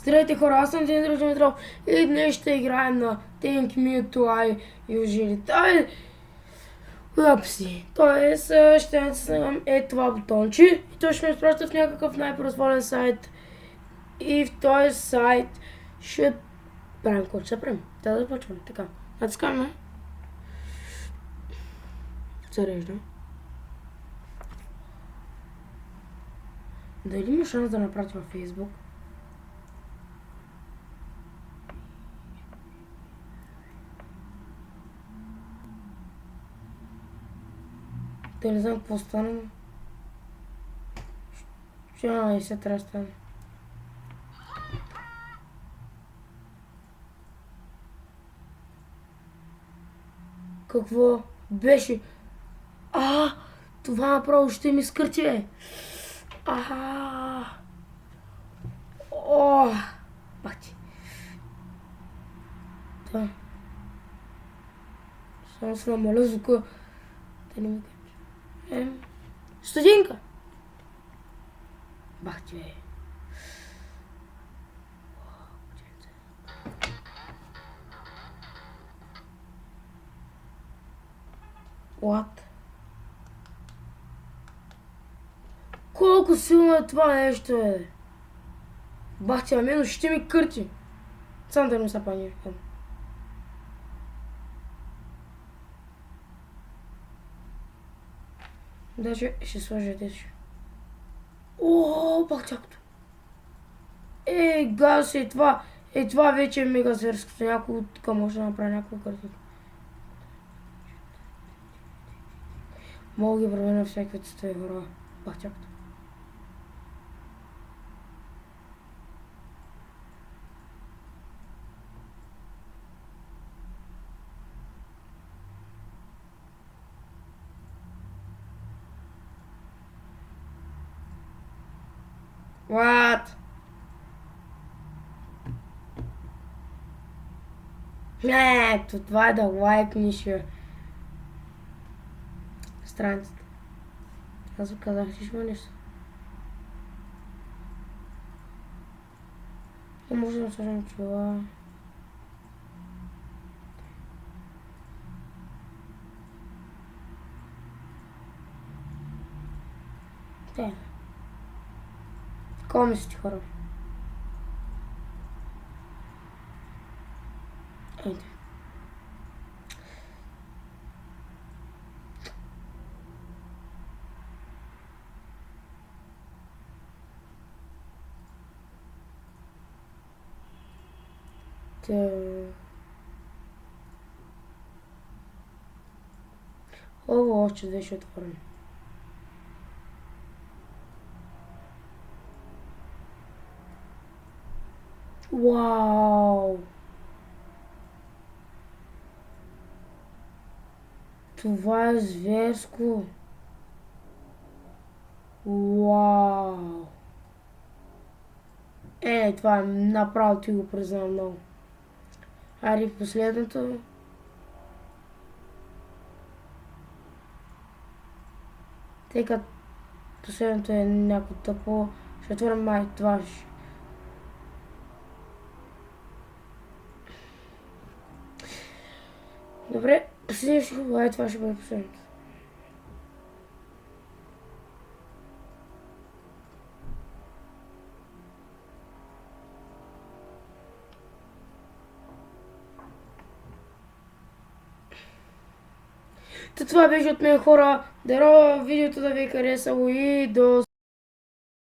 Здравейте хора, аз съм Димитър Димитров и днес ще играем на Think Me to I Usually Die. Упси. Тоест ще натиснем това бутонче и той ще ме изпраща в някакъв най-произволен сайт. И в този сайт ще правим какво ще правим. Да започваме. Така. Натискаме. Зарежда. Дали има шанс да направим във Facebook? Да не знам какво стане. Ще се трябва да стане. Какво беше? Това направо ще ми скърти, бе. Бати. Да. Само се намаля звука. Да не ми кача. Студенка. Бахти, бе. What? Колко силно е това нещо, бе? Бахти, но ще ми кърти. Сам да не се панирам. Даже ще сложа дече. Бахтякото. Газ е това. Това вече е мега зверското. Някой тук може да направи няколко картинки. Мога ги променя всякакви цветове хора. Бахтякото. What? Това е да лайкнеш страницата. Аз ви казах, че ще има нещо. Може да сложим това. Какво мислите, хора? Ейде. Още две ще отворим. Вау! Това е зверско! Вау! Това е направо, ти го признавам много. Ари, последното. Тъй като последното е някакво тъпо, ще отворим май това. Добре, последното ще хубаво, това ще бъде последното. Това беше от мен, хора. Дано видеото да ви е харесало и до